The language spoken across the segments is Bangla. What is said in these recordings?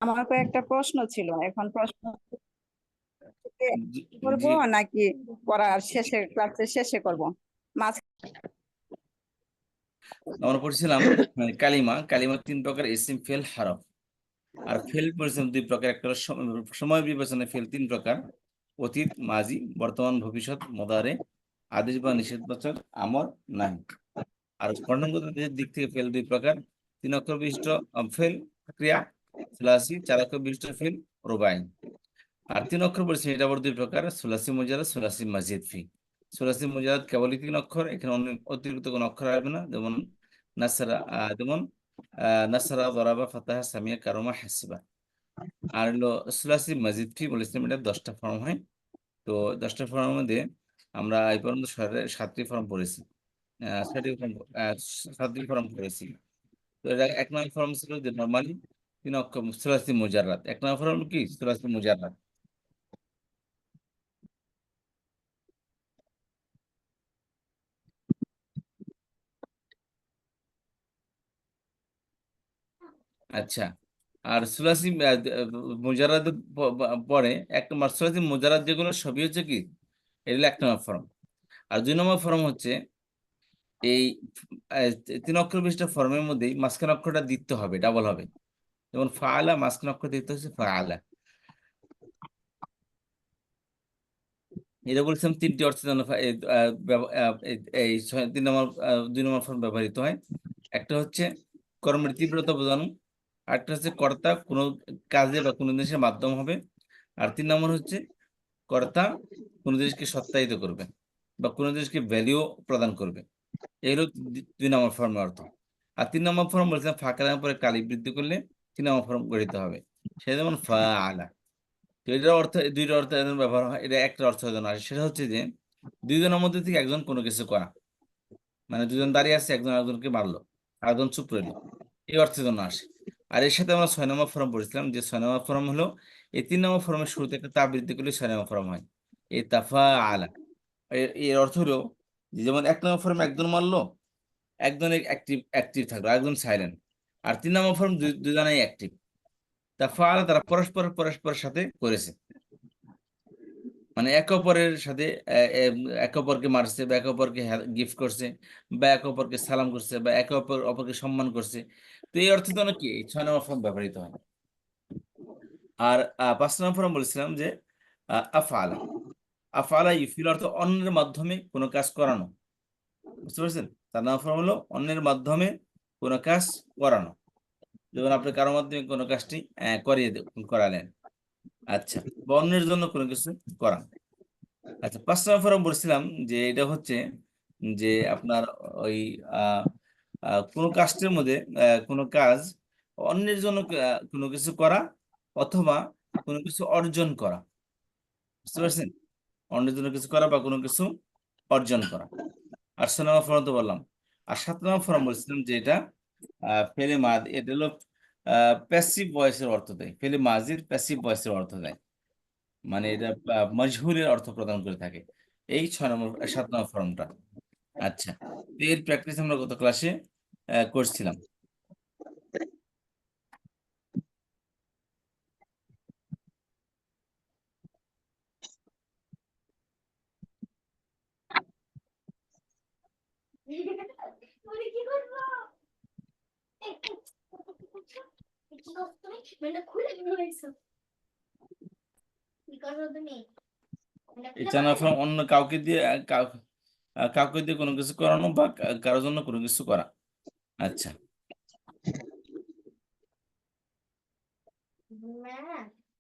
আমার কয়েকটা প্রশ্ন ছিল, এখন প্রশ্ন জি করব জি, নাকি পড়ার শেষে, ক্লাসের শেষে করব? মাঝ আমরা পড়ছিলাম কালিমা কালিমা তিন প্রকার: ইসিম, ফেল, হরফ। আর ফেল পড়ছিলাম দুই প্রকার। একটা হলো সময় বিবেচনায় ফেল তিন প্রকার: অতীত, মাজি, বর্তমান, ভবিষ্যৎ, মুদারে, আদেশ বা নিষেধবাচক, আমর, নাহি। আর গঠনগত দিক থেকে ফেল দুই প্রকার: তিন অক্ষর বিশিষ্ট ফেল ক্রিয়া সুলাসি, চার অক্ষর বিশিষ্ট ফেল রুবাই। আর তিন অক্ষর বলছি এটা আবার দুই প্রকার: সুলাসি মুজারাদ, সুলাসি মাজিদ ফি। সুলাসি মুজারাদ কেবলই তিন অক্ষর, এখানে অন্য অতিরিক্ত কোনো অক্ষর আসবে না। যেমন নাসারা, যেমন নাসারা, দরাবা, ফাতাহা, সামিয়া, কারমা, হাসিবা। আর হলো সুলাসি মাজিদ ফি বলেছিলাম, এটা 10টা ফর্ম হয়। তো 10টা ফর্মের মধ্যে আমরা এই পর্যন্ত 7টি ফর্ম পড়েছি। 7টি ফর্ম, 7টি ফর্ম পড়েছি। তো এটা এক নম্বর ফর্ম ছিল যে নর্মালি তিন অক্ষর সুলাসি মুজারাদ। এক নম্বর ফর্ম কি? সুলাসি মুজারাদ। আচ্ছা। আর সুলাসি মুজারাদ পরে এক নম্বর সুলাসি মুজারাদ যেগুলো সবই হচ্ছে কি, এগুলো এক নম্বর ফর্ম। আর দুই নম্বর ফর্ম হচ্ছে এই আহ, তিন অক্ষর বিশিষ্ট ফর্মের মধ্যেই মাঝখান অক্ষরটা দিতে হবে, ডাবল হবে। যেমন ফাআলা, মাঝখান অক্ষর দিতে হচ্ছে ফাআলা। এটা বলছিলাম তিনটি অর্থের জন্য এই তিন নম্বর, 2 নম্বর ফর্ম ব্যবহৃত হয়। একটা হচ্ছে কর্মের তীব্রতা বোঝানো, আরেকটা হচ্ছে কর্তা কোনো কাজে বা কোনো জিনিসের মাধ্যম হবে, আর 3 নম্বর হচ্ছে কর্তা কোনো জিনিসকে সত্যায়িত করবে বা কোনো জিনিসকে ভ্যালিউ প্রদান করবে। এই হলো 2 নম্বর ফর্মের অর্থ। আর 3 নম্বর ফর্ম বলছিলাম ফাঁকা পরে কালি বৃদ্ধি করলে 3 নম্বর ফর্ম গঠিত হবে। সে যেমন ফা আলা। তো এটার অর্থ, দুইটা অর্থ এখন ব্যবহার হয়। এটা একটা অর্থ যেন আসে, সেটা হচ্ছে যে দুইজনের মধ্যে থেকে একজন কোনো কিছু করা, মানে দুজন দাঁড়িয়ে আছে, একজন একজনকে মারলো, আরেকজন চুপ রইলো, এই অর্থের জন্য আসে। আর এর সাথে আমরা 6 নম্বর ফর্ম পড়েছিলাম, যে 6 নম্বর ফর্ম হলো এই 3 নম্বর ফর্মের শুরুতে একটা তা বৃদ্ধি করলে 6 নম্বর ফর্ম হয়, এই তাফা আলা। এর অর্থ হলো যে যেমন 1 নম্বর ফর্মে একজন মারলো, একজন অ্যাক্টিভ অ্যাক্টিভ থাকলো, একজন সাইলেন্ট। আর 3 নম্বর ফর্ম দুজনেই অ্যাক্টিভ। তাফা আলা, তারা পরস্পর পরস্পরের সাথে করেছে, মানে একে অপরের সাথে একে অপরকে মারছে, বা একে অপরকে গিফট করছে, বা একে অপরকে সালাম করছে, বা একে অপরকে সম্মান করছে। তো এই অর্থে তো কি এই 6 নম্বর ফর্ম ব্যবহৃত হয়। আর 5 নম্বর ফর্ম বলেছিলাম যে আফআলা। আফআলা ইউফিল অর্থ অন্যের মাধ্যমে কোনো কাজ করানো। বুঝতে পারছেন? 4 নম্বর ফর্ম হলো অন্যের মাধ্যমে কোনো কাজ করানো। যেমন আপনি কারোর মাধ্যমে কোনো কাজটি করালেন। আচ্ছা, বা অন্যের জন্য কোনো কিছু করা। আচ্ছা, 5 নম্বর ফর্ম বলছিলাম যে এটা হচ্ছে যে আপনার ওই আহ, কোনো কাজের মধ্যে কোনো কাজ অন্যের জন্য কোনো কিছু করা, অথবা কোনো কিছু অর্জন করা। বুঝতে পারছেন? অন্যের জন্য কিছু করা বা কোনো কিছু অর্জন করা। আর 6 নম্বর ফর্ম তো বললাম। আর 7 নম্বর ফর্ম বলছিলাম যে এটা ফেলে মাদ, এটা হলো প্যাসিভ ভয়েসের অর্থ দেয়। ফেলে মাজির প্যাসিভ ভয়েসের অর্থ দেয়, মানে এটা মজহুরের অর্থ প্রদান করে থাকে এই 6 নম্বর 7 নম্বর ফর্মটা। আচ্ছা, তো এর প্র্যাকটিস আমরা গত ক্লাসে করছিলাম। এই 4 নম্বর ফর্ম অন্য কাউকে দিয়ে কাউকে দিয়ে কোনো কিছু করানো, বা কারোর জন্য কোনো কিছু করা। আচ্ছা,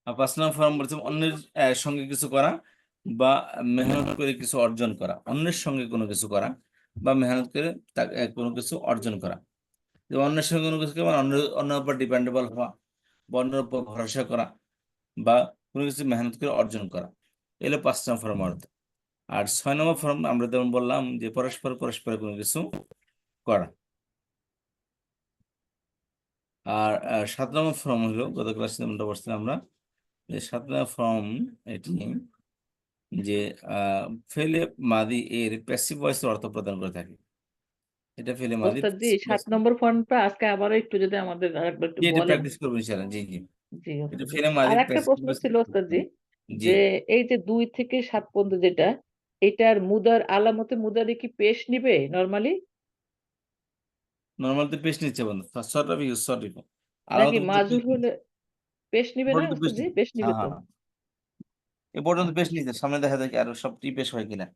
আর 5 নম্বর ফর্ম বলছে অন্যের সঙ্গে কিছু করা, বা মেহনত করে কিছু অর্জন করা। অন্যের সঙ্গে কোনো কিছু করা বা মেহনত করে কোনো কিছু অর্জন করা। যে অন্যের সঙ্গে কোনো কিছু মানে অন্যের উপর ডিপেন্ডেবল হওয়া, বা অন্যের উপর ভরসা করা, বা কোনো কিছু মেহনত করে অর্জন করা। এগুলো 5 নম্বর ফর্ম অর্থ। আর 6 নম্বর ফর্ম আমরা যেমন বললাম যে পরস্পর পরস্পর কোনো কিছু করা। আর 7 নম্বর ফর্ম হলো গত ক্লাসে যেমনটা বলছিলাম আমরা, যে 7 নম্বর ফর্ম এটি যে ফেলে মাদি এর প্যাসিভ ভয়েসের অর্থ প্রদান করে থাকে। এটা ফেলে মাদির ওস্তাদ জি, 7 নম্বর ফর্মটা আজকে আবারও একটু যদি আমাদের আরেকবার একটু এটা বলেন। প্র্যাকটিস করবো ইনশাআল্লাহ। জি জি। জি এটা ওস্তাদ জি। ফেলে আর মাঝি একটা প্রশ্ন ছিল ওস্তাদ জি, জি যে এই যে 2 থেকে 7 পর্যন্ত যেটা, এটার মুদার আলামতে মুদারি কি পেশ নিবে নরমালি, নরমাল তো পেশ নিচ্ছে বন্ধু সরি সরি নাকি আলামত মাজুর হলে পেশ নিবে না পেশ ওস্তাদ জি? পেশ নিবে হ্যাঁ তো? হ্যাঁ এ পর্যন্ত পেশ আচ্ছা নিচ্ছে, সামনে দেখা যায় কি আরো সবটি পেশ হয় কিনা,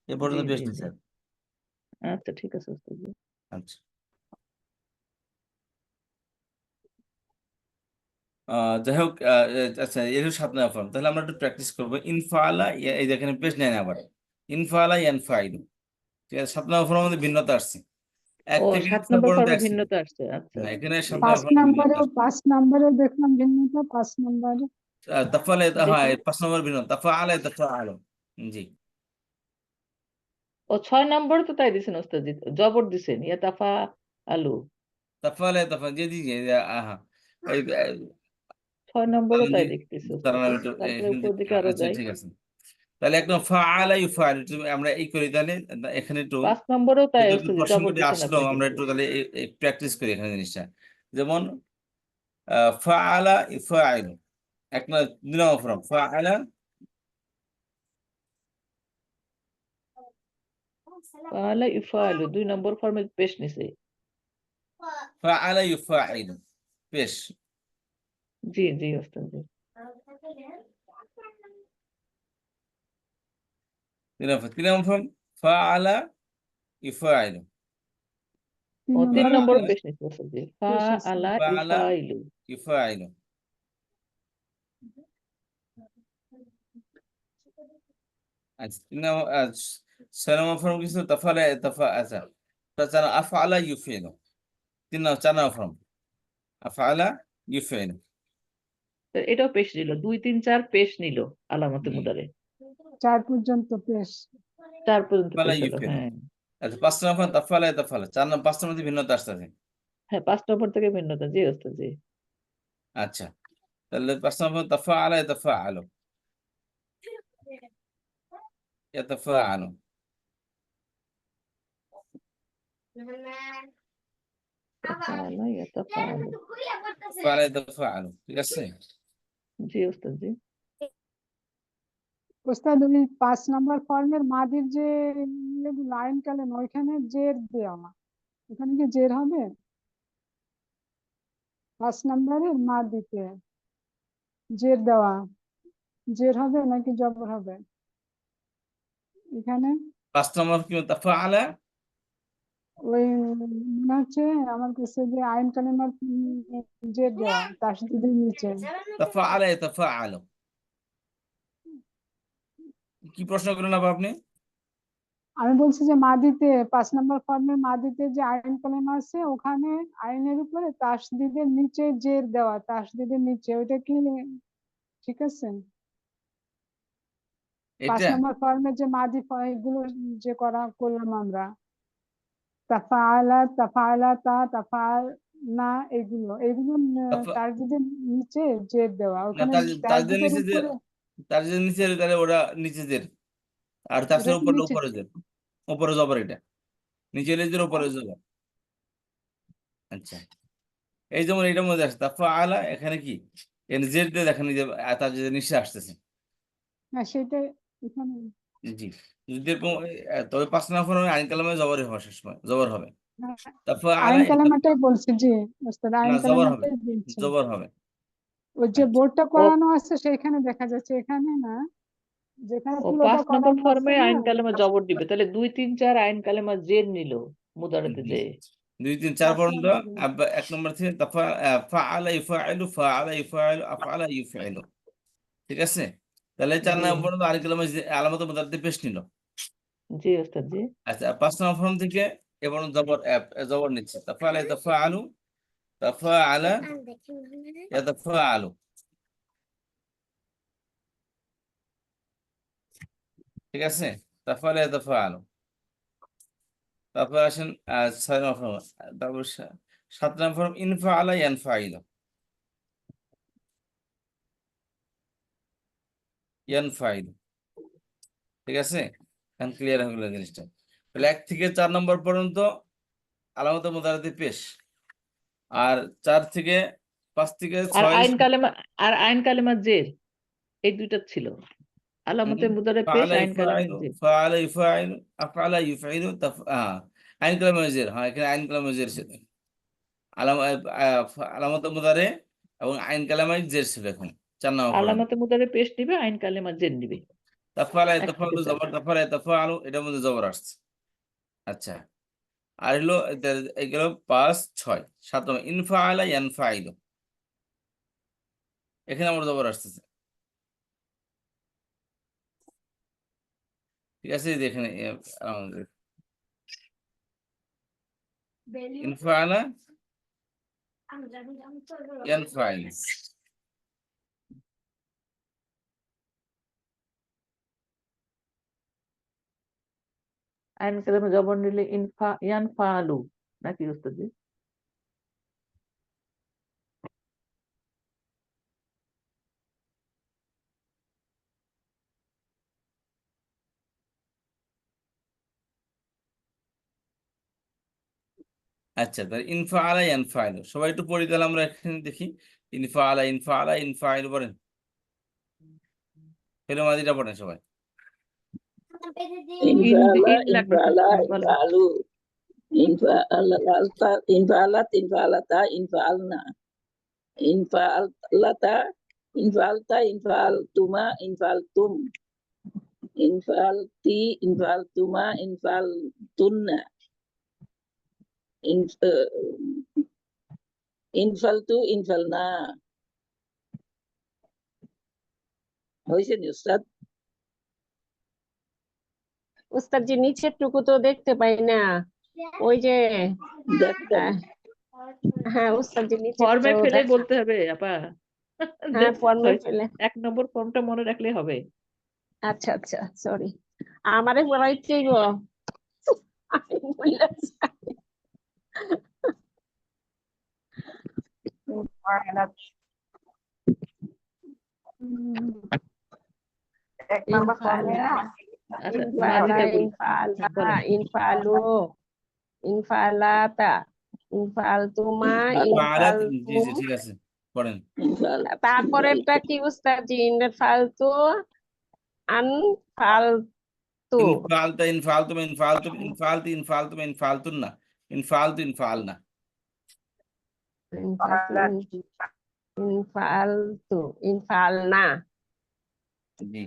এ জি পর্যন্ত পেশ জি জি। নিচ্ছে। আচ্ছা ঠিক আছে ওস্তাদ জি। আচ্ছা যাই হোক আচ্ছা এর 7 নম্বর ফর্ম, তাহলে আমরা একটু প্র্যাকটিস করবো। ইনফাআলা এই যেখানে পেশ নেয় না আবার, ইনফাআলা ইয়ানফাইলু, ঠিক আছে। 7 নম্বর ফর্মের মধ্যে ভিন্নতা আসছে, এক ও থেকে 7 ছয় নম্বর পর্যন্ত ফর্মে একসাথে। ভিন্নতা আসছে। আচ্ছা না, এখানে জি। 7 নম্বর ফর্মে ভিন্নতা আসছে। 5 নম্বরে দেখলাম ভিন্নতা, 5 নম্বরে তাফালে হ্যাঁ দেখি। 5 নম্বর ভিন্নতা, তাফাআলা তাফাআলু। জি ও 6 নম্বরে তো তাই দিছেন ওস্তাদ জি। জবর দিছেন। ইয়াতাফা আলু। তাফালে তাফা জি জি জি হ্যাঁ এই 6 নম্বরও তাই দেখতেছি ওস্তাদ দাঁড়ান জি। আমি একটু তারপরে এখানে উপরের দিকে আরো আচ্ছা যাই। ঠিক আছে, তাহলে একদম ফাআলা ইউফাআলু আমরা এই করি, তাহলে এখানে একটু 5 নম্বরেও তাই যেহেতু একটু ওস্তাদ জি, জবর প্রসঙ্গটি দিছেন আসলো আপনি আমরা কিন্তু। একটু তাহলে প্র্যাকটিস করি এখানে জিনিসটা। যেমন ফাআলা ইউফাআলু, এক না 2 নম্বর ফর্ম ফাআলা ফাআলা ইফআলু 2 নম্বর ফর্মে পেশ নিছে। ফাআলা ইউফাআলু পেশ। জি জি ওস্তাদ জি। 3 নম্বর ফর্ম ফাআলা ইউফাআলু, তিন ও 3 নম্বরে নম্বরে পেশ পেশ নিছে ওস্তাদ জি। পেশ আছে। ফাআলা ফাআলা ইফআইলু। ইউফাআলু। আচ্ছা 3 নম্বর 6 নম্বর ফর্ম কিছু তাফালে তাফা আচ্ছা তাছাড়া আফআলা ইউফিলু, 4 নম্বর ফর্ম আফআলা ইউফিলু। তো এটাও পেশ নিল। 2 3 4 পেশ নিল আলামতে হুম মুদারে। 4 পর্যন্ত পেশ। 4 পর্যন্ত আফআলা পেশ হলো। ইউফিলু। হ্যাঁ। আচ্ছা 5 নম্বর ফর্ম তাফালে তাফালে 5টার মধ্যে ভিন্নতা আসতেছে। হ্যাঁ 5 নম্বর থেকে ভিন্নতা। জি ওস্তাদ জি। আচ্ছা তাহলে 5 নম্বর তাফাআলা ইয়াতাফাআলু, ইয়াতাফাআলু ফাআলা ইয়াতাফাআলু। তাফাআলা ইয়াতাফাআলু, ঠিক আছে। জি ওস্তাদ জি। ওস্তাদ ওই 5 নম্বর ফর্মের মাদির যে লাইন কালেন ওইখানে জের দেওয়া, ওখানে কি জের হবে? 5 নম্বরের মাদিতে জের দেওয়া, জের হবে নাকি জবর হবে এখানে? 5 নম্বর কি তাফাআলা ওই মনে হচ্ছে আমার কাছে যে আইন কালেমার জের দেওয়া তাসদিদের নিচে। তাফাআলা ইয়াতাফাআলু, কি প্রশ্ন করেন আপনি? আমি বলছি যে মাদিতে 5 নম্বর ফর্মের মাদিতে যে আইন কালেমা আছে ওখানে আইনের উপরে তাসদিদের নিচে জের দেওয়া, তাসদিদের নিচে, ওইটা কি ঠিক আছে? পাঁচ এটা নম্বর ফর্মে যে মাদি এগুলো যে করলাম আমরা, তাফাআলা তাফাআলাতা তাফাআল না, এগুলো এগুলো তাফা- তাসদিদের নিচে জের দেওয়া, না ওখানে তার যে তাসদিদের নিচে যে উপরে তার যে নিচে তাহলে ওরা নিচেদের, আর তার ওটা কি উপরে নিচে? উপরে জের, উপরে জবর, এটা নিচে লেজের উপরে জবর। আচ্ছা এই যেমন এটার মধ্যে আসছে তাফাআলা, এখানে কি এখানে জের দিয়ে দেখেন এই যে তার যে নিচে আসতেছে। না সেটা এখানে জি যদি এরকম তবে 5 নম্বর আইন কালামে জবরই হবে, শেষময় জবর হবে। না, তাফাআলা আইন কালেমাটাই বলছি জি ওস্তাদ, না আইন জবর হবে, কালেমাটাই বলছি। জবর হবে। ওই যে আচ্ছা বোর্ডটা ও করানো আছে সেখানে দেখা যাচ্ছে, এখানে না, যেখানে ও পুরোটা 5 নম্বর করানো আছে ফর্মে না। আইন কালেমা জবর দিবে। তাহলে 2 3 4 আইন কালেমা জের নিল মুদারাতে জি যে। 2 3 4 পাঁচ পর্যন্ত নম্বরে 1 নম্বর থেকে ফাআলা ইফাইলু ফাআলা ইফাইলু আফআলা ইফাইলু, ঠিক আছে। তাহলে 4 নম্বর জি পর্যন্ত আইন কালামে আলামত মুতাআদ্দি পেশ নিল। জি ওস্তাদ জি। আচ্ছা 5 নম্বর ফর্ম থেকে এবার জবর জবর নিচ্ছে তাফাআলা ইয়াতাফাআলু, তাফাআলা ইয়াতাফাআলু, ঠিক আছে। তাফাআলা ইয়াতাফাআলু, তারপর আসেন 6 নম্বর ফর্ম, তারপর 7 নম্বর ফর্ম ইনফাআলা ইয়ানফাইলু, ইয়ানফাইলু, ঠিক আছে। এখন ক্লিয়ার হয়ে গেল জিনিসটা। তাহলে 1 থেকে 4 নম্বর পর্যন্ত আলামত মুতাআদ্দি পেশ, আর 4 থেকে 5 থেকে আর 6 আইন কালেমা জের, এই দুইটা ছিল। আলামতে মুদারে পেশ, ফাআলা আইন কালেমা ইফআইলু, জের। ফাআলা ইফআইলু, আফআলা ইফআইলু, আইন কালামে জের, হ্যাঁ এখানে আইন কালামে জের ছিল। আলামতে মুদারে এবং আইন কালামে জের ছিল এখন 4 নম্বর ফরম। আলামতে মুদারে পেশ নিবে, আইন কালেমা জের নিবে। তাফআলা একসাথে ইয়াতাফআলু, চার। জবর তাফআলা ইয়াতাফআলু, এটার মধ্যে জবর আসছে। আচ্ছা, আর হলো এগুলো 5 6 7 নম্বর ইনফাআলা ইয়ানফাইলু, এখানে আমার জবর আসতেছে। ঠিক আছে, এই যে এখানে আমাদের ইনফাআলা ইয়ানফাইলু। আইন কালেমা জবর নিলে ইয়ানফাআলু নাকি উস্তাদ? আচ্ছা, তাহলে ইনফাআলা ইয়ানফাইলু, সবাই একটু পড়ে গেলাম আমরা এখানে দেখি। ইনফাআলা ইনফাআলা ইনফাইলু পড়েন, ফেলে মাদিটা পড়েন সবাই। Infala, ইন infala, বলেন। infalu. Infalata, infalat, infalata, infalna. Infalata, infalta, infaltuma, infaltum. Infalti, infaltuma, infaltunna. Infaltu, infalna. হয়েছে নি উস্তাদ? উস্তাদ জি নিচের টুকু তো দেখতে পাই না, ওই যে দেখতেন হ্যাঁ উস্তাদ জি নিচের ফর্মে তো ফেলে দেখা- বলতে হবে আপা। হ্যাঁ ফর্মে ছয়- ফেলে। 1 নম্বর ফর্মটা মনে রাখলে হবে। আচ্ছা আচ্ছা সরি, আমারে বলাইতেই গো আমি ভুলে যাই। ইনফালা, আচ্ছা, ইনফালা, মাজিটা বলি। ইনফালা, বলেন। ইনফালু, ইনফালাতা, ইনফালতুমা, ফাআলা, জি ইনফালতুম। জি ঠিক আছে, পড়েন। তারপরেরটা কি উস্তাদ জি? ইনফালতু, আনফালতু, ইনফালতা ইনফালতুম ইনফালতুম ইনফালতি ইনফালতুম ইনফালতুন্না, ইনফালতু ইনফালনা। ইনফালতু, ইনফালতু, ইনফালনা। জি,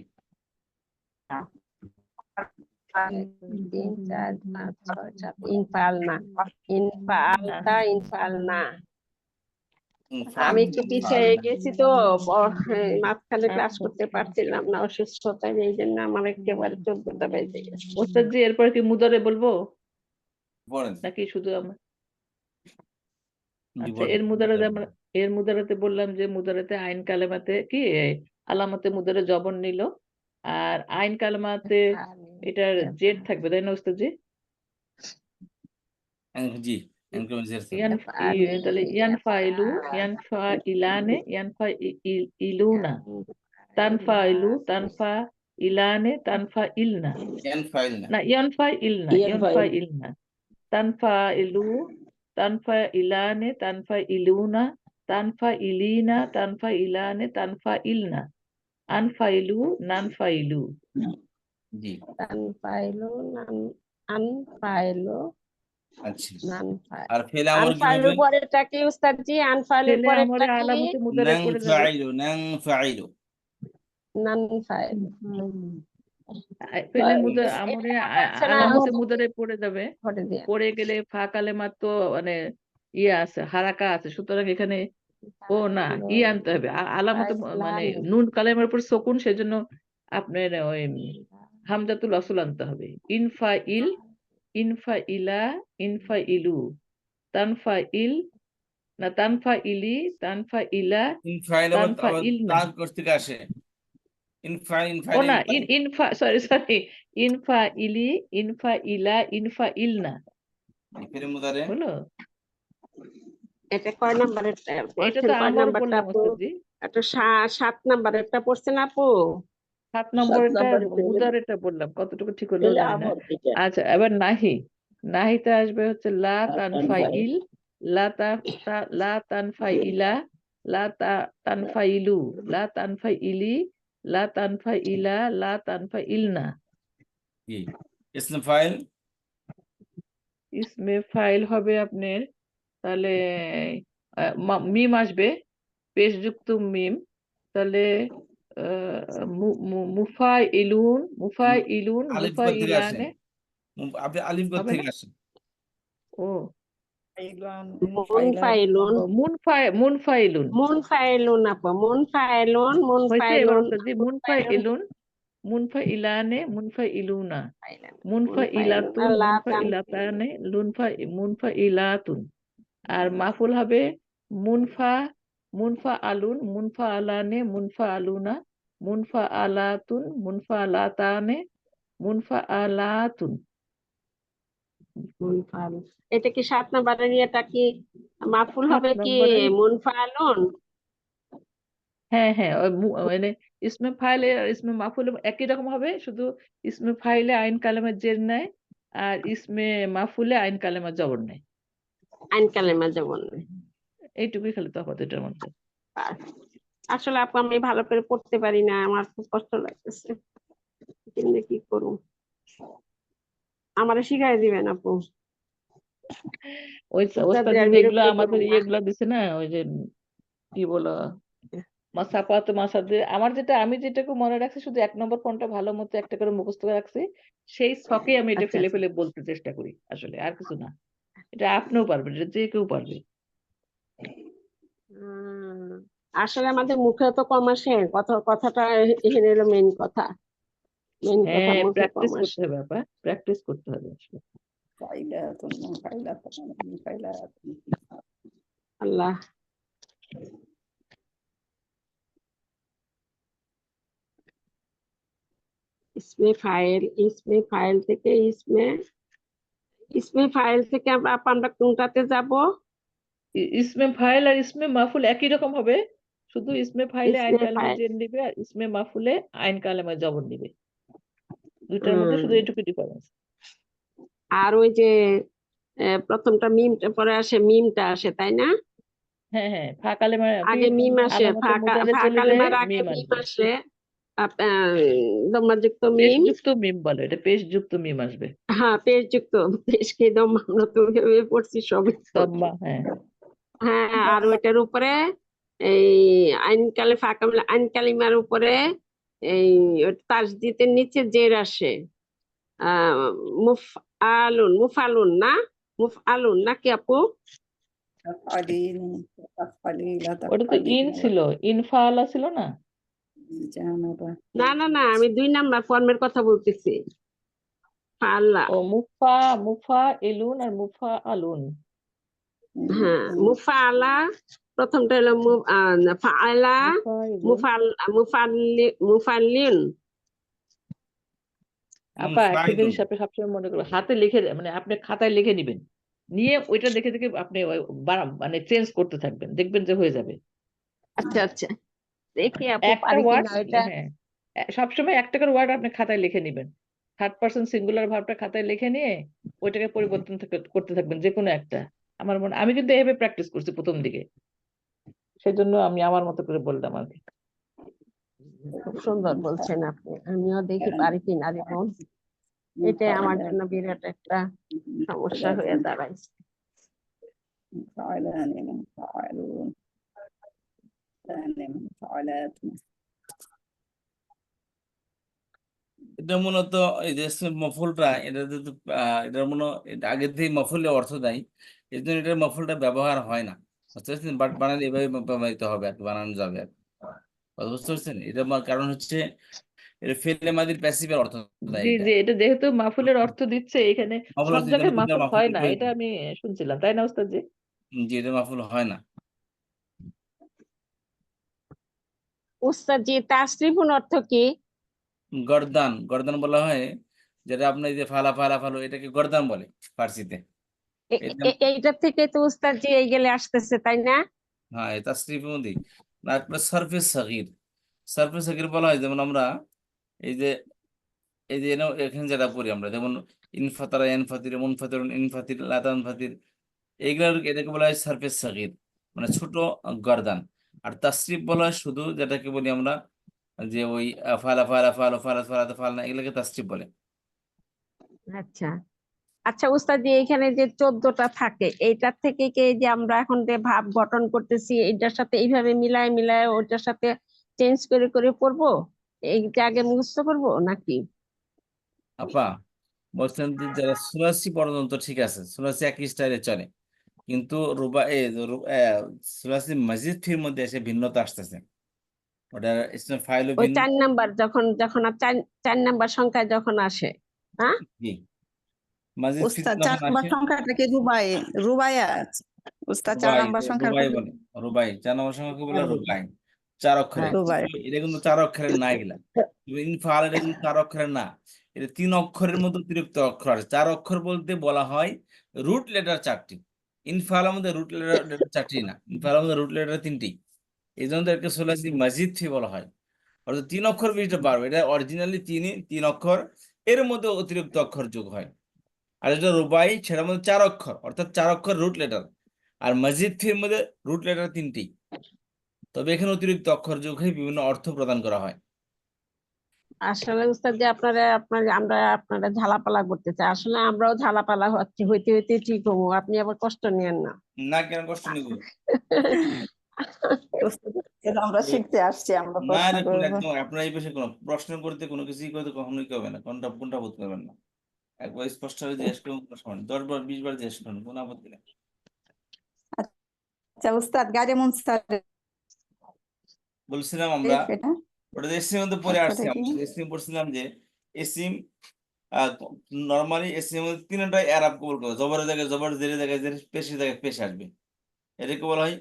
3 4 5 6 7 ইনফালনা, ইনফালতা, ইনফালনা। আমি একটু পিছিয়ে গেছি তো, মাঝখানে ক্লাস করতে পারছিলাম না অসুস্থতায়, এই জন্য আমার একেবারে 14টা বেজে গেছে। ওস্তাদ জি এরপর কি মুদারে বলবো পড়েন। নাকি শুধু আমরা? জি, আচ্ছা, পড়েন। এর মুদারাতে বললাম যে মুদারাতে আইন কালেমাতে কি আলামতে মুদারে জবর নিল, আর আইন কালেমাতে এটার জেড থাকবে, তাই না উস্তাদ জি? জি, এনক্রোমেন্ট জের থাকবে। তাহলে ইয়ানফাইলু, ইয়ানফা ইলানে, ইয়ানফা ইলুনা, তানফা ইলু, তানফা ইলানে, তানফা ইলনা, ইয়ানফাইলনা, না ইয়ানফা ইলনা, ইয়ানফা ইয়ানফাইল। ইলনা, তানফা ইলু, তানফা ইলানে, তানফা ইলুনা, তানফা ইলিনা, তানফা ইলানে, তানফা ইলনা, আনফাইলু, নানফাইলু। জি, আনফাইলু, আনফাইলু, আচ্ছা। নানফাইল। আর ফেলে আমর কি আনফাইলুর হবে? পরেরটা কি উস্তাদ জি? আনফাইলুর ফেলে পরেরটা আমরে কি? আলামতে মুদারে পড়ে যাবে। নানফাইলু। নানফাইল। ফেলে ফাইল। মুদারে আমরে পারছে না আলামতে মুদারে পড়ে যাবে। পরে দিয়ে। পড়ে গেলে ফা কালেমার তো মানে ইয়ে আছে, হারাকা আছে, সুতরাং এখানে ও না ই আনতে হবে। আলামতে মানে নুন কালেমার উপর সকুন, সেজন্য আপনার ওই হামজাতুল আসল আনতে হবে। ইনফা ইল, ইনফা ইলা, ইনফা ইলু, তানফা ইল, না তানফা ইলি, তানফা ইলা, ইনফাইল আবার তানফা ইল না। তার কোর্স থেকে আসে। ইনফাইল ও ইনফাইল না, ইনফা সরি ইনফা ইলি, ইনফা ইলা, ইনফা ইল না ফেলে মুদারে হলো। এটা কয় নাম্বারের এটা তো কয় আমর নাম্বারটা বললাম আপু? ওস্তাদ জি। একটা 7 নাম্বারেরটা পড়ছেন আপু? 7 নম্বরেরটা নম্বরে ফেলে। মুদারেটা বললাম, কতটুকু ঠিক হলো ফেলে জানি না। আমর এটা। আচ্ছা, এবার নাহি, নাহিতে আসবে হচ্ছে লা তানফা তানফাইল। ইল, লা তানফা ইলা, লা তানফাইলু, লা তানফাইলি, লা তানফাইলা, লা তানফাইলনা। কি ইসমে ফাইল? ইসমে ফাইল হবে আপনার তাহলে মিম আসবে, পেশযুক্ত মিম, তাহলে মুফাইলুন, মুফাইলুন, আলিফ কোথা থেকে আসে? মুফাইলানে আপনি আলিফ কোথা হবে থেকে না? আসে? ও মুনফাইলুন, মুনফাইলুন মুনফাইলুন আপা, মুনফাইলুন, হয়েছে এবার মুনফাইলুন, ওস্তাদ জি। মুনফাইলুন, মুনফাইলানে, মুনফাইলুনা, মুনফাইলুন, মুনফাইলাতুন, আল্লাহ মুনফাইলাতানে, মুনফাইলাতুন। আর মাফুল হবে মুনফা, মুনফা আলুন, মুনফা আলানে, মুনফা আলুনা, মুনফা আলাতুন, মুনফা আলাতানে, মুনফা আলাতুন। মুনফালুন। এটা কি 7 নাম্বারের এটা কি মাফুল 7 হবে কি নম্বরের, মুনফালুন? হ্যাঁ হ্যাঁ, ওই মানে ইসমে ফাইলে আর ইসমে মাফুল একই রকম হবে, শুধু ইসমে ফাইলে আইন কালেমা জের নেয় আর ইসমে মাফুলে আইন কালেমা জবর নেয়। আইন কালেমা যেমন। এইটুকুই খালি তফাৎ এটার মধ্যে। আসলে আপু আমি ভালো করে পড়তে পারি না, আমার খুব কষ্ট লাগতেছে, কিন্তু কি করব, আমারে শিখাই দিবেন আপু। ওই উস্তাদ ওস্তাদ আর যেগুলো বিরক্ত আমাদের করুন না। ইয়েগুলা দিছে না, ওই যে কি বলো মাসাপাত মাসাদের, আমার যেটা আমি যেটুকু মনে রাখছি শুধু 1 নম্বর ফোনটা ভালো মতো একটা করে মুখস্থ করে রাখছি, সেই ছকে আমি এটা আচ্ছা ফেলে ফেলে বলতে চেষ্টা করি, আসলে আর কিছু না। এটা আপনিও পারবেন, এটা যে কেউ পারবে। উম, আসলে আমাদের মুখে তো কম আসে, কথাটা এখানে হলো মেইন কথা, কথা হ্যাঁ, মুখে কম প্র্যাকটিস করতে আসে। হবে আপা, প্র্যাকটিস করতে হবে আসলে। আল্লাহ, ইসমে ফাইল থেকে ইসমে ফাইল থেকে আমরা কোনটাতে যাব? ইসমে ফাইল আর ইসমে মাফুল একই রকম হবে, শুধু ইসমে ফাইলে আইন ইসমে কালেমা ফাইল। জের নিবে আর ইসমে মাফুলে আইন কালেমা জবর নিবে, দুইটার মধ্যে শুধু এইটুকু ডিফারেন্স। আর ওই যে প্রথমটা মিমটা পরে আসে, মিমটা আসে তাই না? হ্যাঁ হ্যাঁ, ফা কালেমা আগে মিম আসে, আলামতে মুজারে ফা চলে যায়, কালেমার আগে মিম মিম আসবে। আসে, দম্মাযুক্ত মিম। পেশযুক্ত মিম বলে, এটা পেশযুক্ত মিম আসবে। হ্যাঁ, পেশযুক্ত, পেশকে দম আমরা তো ভেবে পড়ছি সবই তো। তম্মা, হ্যাঁ। হ্যাঁ, আর ওইটার উপরে এই আইন কালিমার উপরে এই তাসদিদের নিচে জের আসে, মুফালুন না, মুফআলুন নাকি আপু? ওটা তো ইন ছিল, ইনফাআলা ছিল না? না না না, আমি 2 নাম্বার ফর্মের কথা বলতেছি। ফাআলা, ও মুফা ইলুন আর মুফা আলুন। হ্যাঁ মুফাআলা, প্রথমটা হলো ফাআলা, মুফাল্লিন। আপা একটা ফাইলুন। জিনিস আপনি সবসময় মনে করবেন, হাতে লিখে মানে আপনি খাতায় লিখে নিবেন, নিয়ে ওইটা দেখে দেখে আপনি মানে চেঞ্জ করতে থাকবেন, দেখবেন যে হয়ে যাবে। আচ্ছা আচ্ছা, দেখি আপু একটা পারি ওয়ার্ড, কিনা এটা। হ্যাঁ, সবসময় একটা করে ওয়ার্ড আপনি খাতায় লিখে নিবেন, 3rd পারসন সিঙ্গুলার ভার্বটা খাতায় লিখে নিয়ে ওইটাকে পরিবর্তন করতে থাকবেন যে কোনো একটা। আমার মনে, আমি কিন্তু এভাবে প্র্যাকটিস করছি প্রথম দিকে, সেজন্য আমি আমার মতো করে বললাম আর কি। খুব সুন্দর বলছেন আপনি, আমিও দেখি পারি কিনা রে বোন, এটাই আমার জন্য বিরাট একটা সমস্যা হয়ে দাঁড়াইছে। এটা মূলত এই যে মফুলটা, এটা যেহেতু এটার এটা আগে থেকে মফুলের অর্থ দেয়, এই জন্য এটার মফুলটা ব্যবহার হয় না, বুঝতে পারছেন? বাট বানালে এভাবে ব্যবহৃত হবে আর কি, বানানো যাবে আর কি। বুঝতে পারছেন? এটা কারণ হচ্ছে এটা ফেলে মাদির প্যাসিভের অর্থ দেয় জি এটা। জি, এটা যেহেতু মাহফুলের অর্থ দিচ্ছে এখানে, মফুল সব হচ্ছে জায়গায় এটা মাহফুল মাফুল হয় না, প্রয়োগ এটা আমি শুনছিলাম, তাই না ওস্তাদ জি? যে এটা মাফুল হয় না। উস্তাদ জি, তাসরিফুন অর্থ কি? গর্দান, গর্দান বলা হয় যেটা আপনার এই যে ফালা ফালা ফালো, এটাকে গর্দান বলে ফার্সিতে। এটা এইটার থেকে তো উস্তাদ জি এই গেলে আসতেছে তাই না? হ্যাঁ, এটা তাসরিফের মধ্যেই না। সারফেস সাগির, সারফেস সাগির বলা হয়, যেমন আমরা এই যে এখানে যেটা পড়ি আমরা, যেমন ইনফাতারা ইনফাতির, মুনফাতিরুন ইনফাতির, লাতান ফাতির, এটাকে বলা হয় সারফেস সাগির, মানে ছোট গর্দান। আর তাসরিফ বলা হয় শুধু যেটাকে বলি আমরা যে ওই ফালা ফালা ফালা ফালা ফালা ফালা, এগুলোকে তাসরিফ বলে। আচ্ছা আচ্ছা উস্তাদ জি, এখানে যে 14টা থাকে এইটার থেকে কি এই যে আমরা এখন যে ভাব গঠন করতেছি এটার সাথে এইভাবে মিলায় মিলায় ওটার সাথে চেঞ্জ করে করে পড়বো, এইটা আগে মুখস্থ করবো নাকি? আপা বলছেন যে যারা সুলাসি পর্যন্ত ঠিক আছে, সুলাসি একই স্টাইলে চলে, কিন্তু সুলাসি মজিদ ফির মধ্যে এসে ভিন্নতা আসতেছে, ওটা ইসলাম ফাইলও ওই ভিন্ন। 4 নাম্বার যখন যখন আর 4 নাম্বার সংখ্যায় যখন আসে, হ্যাঁ জি, মজিদ ফির উস্তাদ 4 যখন নম্বর আসে সংখ্যাটা কি রুবাইয়া উস্তাদ 4 রুবাই, নম্বর সংখ্যা রুবাই বলে, রুবাই 4 নম্বর সংখ্যাকে বলে রুবাই, 4 অক্ষরের। রুবাই। এটা কিন্তু 4 অক্ষরের না, এগুলা ইনফাল, এটা কিন্তু 4 অক্ষরের না, এটা 3 অক্ষরের মধ্যে অতিরিক্ত অক্ষর আছে। 4 অক্ষর বলতে বলা হয় রুট লেটার 4টি, ইনফালের মধ্যে রুট লেটার 4টি না, ইনফালের মধ্যে রুট লেটার 3টি। এই জন্য তো এটাকে সুলাসি মজিদ ফি বলা হয়। অর্থাৎ 3 অক্ষর বিশিষ্ট পারবে, এটা অরিজিনালি 3 অক্ষর, এর মধ্যে অতিরিক্ত অক্ষর যোগ হয়। আর এটা রুবাই, সেটার মধ্যে 4 অক্ষর, অর্থাৎ 4 অক্ষর রুট লেটার। আর মসজিদ ফির মধ্যে রুট লেটার 3টি, তবে এখানে অতিরিক্ত অক্ষর যোগ হয়ে বিভিন্ন অর্থ প্রদান করা হয়। আসলে উস্তাদ যে আমরা আপনারা ঝালাপালা করতেছে, আসলে আমরাও ঝালাপালা হইতে হইতে ঠিক হবো, আপনি আবার কষ্ট নিয়েন না। না, কেন কষ্ট নিব? উস্তাদ, এটা আমরা শিখতে আসছি, আমরা না প্রশ্ন রে, করবো। একদম আপনার এই বিষয়ে কোনো প্রশ্ন করতে, কোনো কিছুই করতে কখনোই কি হবে না, কোনটা বোধ করবেন না। একবার স্পষ্ট ভাবে জিজ্ঞেস করুন, কোনো সময় 10 বার 20 বার জিজ্ঞেস করুন, কোনো আপত্তি নেই। আচ্ছা উস্তাদ, গাড়ি মুনসার বলছিলাম আমরা এটা ওটা এসির মধ্যে পড়ে আসছি, অর্থটা কি? আমরা এসিম পড়ছিলাম যে এসিম নর্মালি এসিম মধ্যে 3টাই এরাব কবুল করে, জবরের জায়গায় জবর, জেরের জায়গায় জের, পেশের জায়গায় পেশ আসবে। এটাকে বলা হয়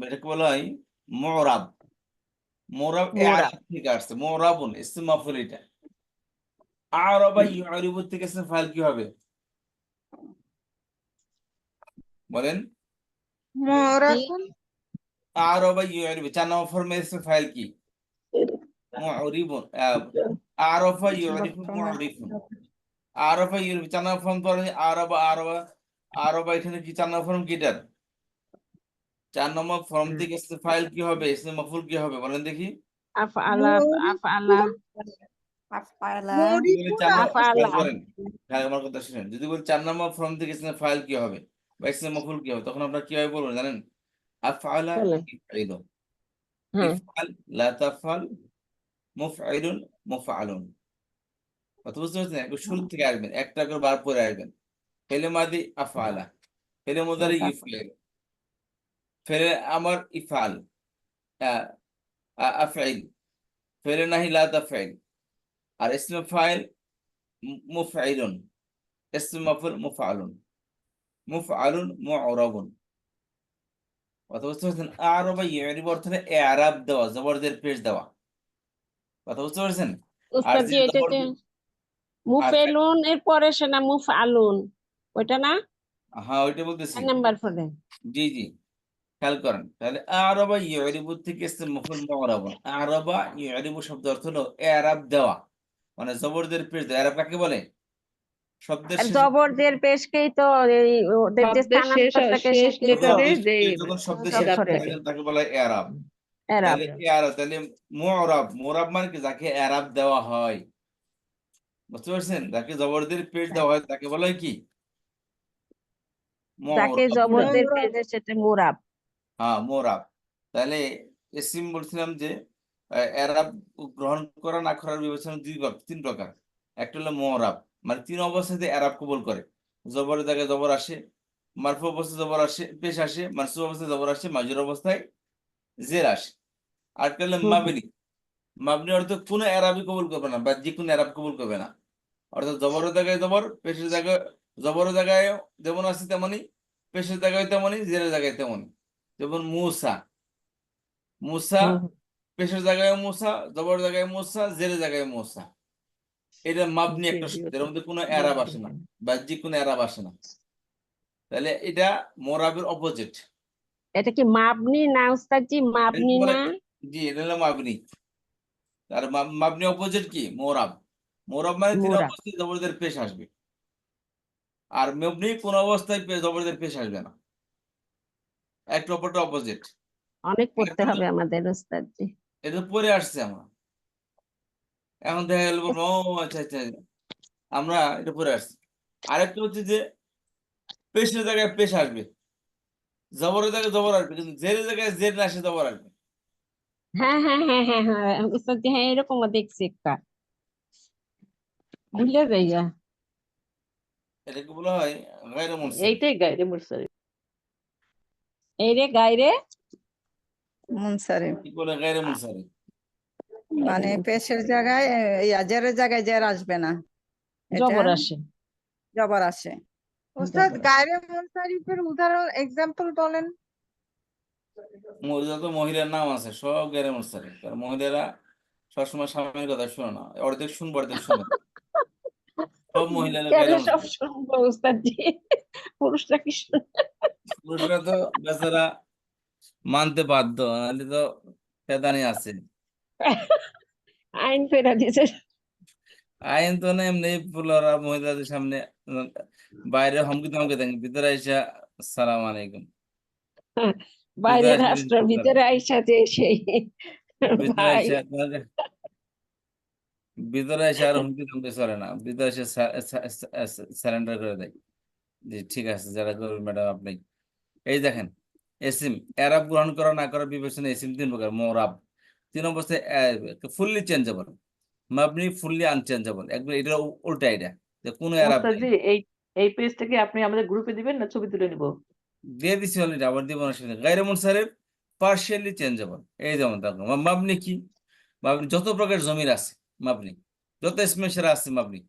এটাকে বলা হয় মুরাব। মুরাব মোরা এরাব থেকে আসছে, মুরাবুন ইসম মাফউল। এটা আরাবা ইউরিবু থেকে ইসম ফাইল কি হবে বলেন? আরাবা ইউরিবু 4 নম্বর ফর্মে ইসম ফাইল কি? মুরিবুন। আরাফা ইউরিবু মুরিফুন। আরাফা ইউরিবু 4 নম্বর ফর্ম পড়েন, আরাবা আরাবা আরাবা, এখানে কি 4 নম্বর ফর্ম কিটার? 4 নম্বর ফর্ম থেকে ইসম ফাইল কি হবে, ইসম মাফউল কি হবে বলেন দেখি? আফআলা আফআলা আফআলা যদি বলি 4 নম্বর আফআলা খেয়াল করেন, হ্যাঁ আমার কথা শুনেন, যদি বলি 4 নম্বর ফর্ম থেকে ইসম ফাইল কি হবে বা ইসম মাফউল কি হবে, তখন আপনারা কিভাবে বলবেন জানেন? আফআলা বলেন। ইফআইলু, হ্যাঁ ইফআল লা তাফআল, মুফআইলুন মুফআলুন। কথা বুঝতে পারছেন? একবার শুরু থেকে আসবেন, একটা করে বার পরে আসবেন। ফেলে মাদি আফআলা, ফেলে মুদারি ইফআইল, ফেলে আমার ইফআল, আফআইল, ফেলে নাহি লা তাফআইল। আর ইসম ফাইল মুফআইলুন, ইসম মাফউল মুফআলুন, মুফআলুন মু'রাবুন। কথা বুঝতে পারছেন? আরবা ইউরিব অর্থে এআরাব দেওয়া, জবরদের পেশ দেওয়া। কথা বুঝতে পারছেন? আর উস্তাদ যে জি, এটা জবর, যে আর মুফেলুন এর পরে সে না মুফআলুন, ওইটা না হ্যাঁ ওইটা বলতেছি। 4 নাম্বার পরে? জি জি, খেয়াল করেন তাহলে। আরবা ইউরিবু থেকে ইসম মাফউল মু'রাবুন। আরবা ইউরিবু শব্দ অর্থ হলো এআরাব দেওয়া, মানে জবরদের পেশ দেওয়া। এআরাব কাকে বলে? শব্দের আর শেষে জবরদের পেশকেই তো এই ওদের যে শব্দের স্থানান্তর থাকে শেষ সেটাই তো লেটারে যে যখন শব্দের এরাব শেষে করে। থাকে তাকে বলা হয় এআরাব। এরাব। তাহলে এআরাব, তাহলে মু'রাব, মু'রাব মানে কি? যাকে এআরাব দেওয়া হয়। বুঝতে পারছেন? যাকে জবরদের পেশ দেওয়া হয় তাকে বলা হয় কি? যাকে মু'রাব। জবরদের পেজে সেটা মুরাব। হ্যাঁ মু'রাব। তাহলে ইসিম বলছিলাম যে এরাব গ্রহণ করা না করার বিবেচনা 3 প্রকার। একটা হলো মু'রাব, মানে 3 অবস্থাতে এরাব কবুল করে। জবরের জায়গায় জবর আসে, মারফু অবস্থায় জবর আসে, পেশ আসে, মানসুব অবস্থায় জবর আসে, মাজরুর অবস্থায় জের আসে। আরেকটা হলো মাবনি। মাবনি অর্থ কোনো এরাবই কবুল করবে না, বা যে কোনো এরাব কবুল করবে না। অর্থাৎ জবরের জায়গায় জবর, পেশের জায়গায়, জবরের জায়গায় যেমন আছে তেমনি, পেশের জায়গায় তেমনি, জেরের জায়গায় তেমনি। যেমন মুসা, মুসা পেশের জায়গায় মুসা, জবরের জায়গায় মুসা, জেরের জায়গায় মুসা। এটা মাবনি একটা শব্দ, এর মধ্যে কোনো এরাব আসে না, বা যে কোনো এরাব আসে না। তাহলে এটা মোরাবের অপোজিট। এটা কি মাবনি না উস্তাদ জি? মাবনি না? জি, এটা হলো মাবনি। আর মাবনি অপোজিট কি? মোরাব। মোরাব মানে 3 মুরাব। অবস্থায় জবরদের পেশ আসবে, আর মবনি কোন অবস্থায় জবরদের পেশ আসবে না, একটা অপরটা অপোজিট। অনেক পড়তে আরেকটা হবে আমাদের ওস্তাদ জি। এটা পরে আসছে আমরা, এখন দেখা গেল বলবো, ও আচ্ছা আচ্ছা আমরা এটা পরে আসছি। আরেকটা হচ্ছে যে পেশের জায়গায় পেশ আসবে, জবরের জায়গায় জবর আসবে, কিন্তু জেরের জায়গায় জের না আসে জবর আসবে। হ্যাঁ হ্যাঁ হ্যাঁ হ্যাঁ হ্যাঁ ওস্তাদ জি, হ্যাঁ এরকমও দেখছি একটা, ভুলে যাইয়া। এটাকে বলা হয় গায়রে মুনসারিফ। এইটাই গায়রে মুনসারিফ। এই রে গায়রে মুনসারিফ কি বলে গায়রে মুনসারিফ? মানে পেশের জায়গায় জেরের জায়গায় জের আসবে না, এটা জবর আসে। জবর আসে। ওস্তাদ জবর। গায়রে মুনসারিফের উদাহরণ এক্সাম্পল বলেন। যত মহিলার নাম আছে সব গায়রে মুনসারিফ, কারণ মহিলারা সবসময় স্বামীর কথা শুনে না, অর্ধেক শুনবো অর্ধেক শুনে না। সব মহিলারা কেন গায়রে সব মুনসারিফ। শুনবো ওস্তাদ জি, পুরুষরা কি শুনে? পুরুষরা তো বেচারা মানতে বাধ্য, নাহলে তো পেদানি আছে। আইন ফেরা দিছে। আইন তো না, এমনি পুলারা মহিলাদের সামনে বাইরে হমকি দমকে দেন, ভিতরে এসে সালাম আলাইকুম, ভিতরে বাইরের এসে রাষ্ট্রের রিসিভ করে, ভিতরে আইসা যে সেই ভিতরে ভাই এসে ভিতরে এসে আর হুমকি দমকে চলে না, ভিতরে এসে সারেন্ডার করে দেয় যে ঠিক আছে যারা করবেন ম্যাডাম আপনি। এই দেখেন এসিম এরাব গ্রহণ করা না করার বিবেচনা এসিম তিন প্রকার। মোরাব 3 অবস্থায় ফুললি চেঞ্জেবল, মাবনি ফুললি আনচেঞ্জেবল, একবার এটা উল্টা, এটা যে কোনো এরাব ওস্তাদ নেই। জি, এই পেজটাকে আপনি আমাদের গ্রুপে দিবেন না ছবি তুলে নিব? দিয়ে দিছি অলরেডি, আবার দিব না সেটা। গায়রে মুনসারিফ পার্শিয়ালি চেঞ্জেবল, এই যেমন দেখো মাবনি কি, মাবনি যত প্রকার জমির আছে মাবনি, যত ইসমের আছে মাবনি,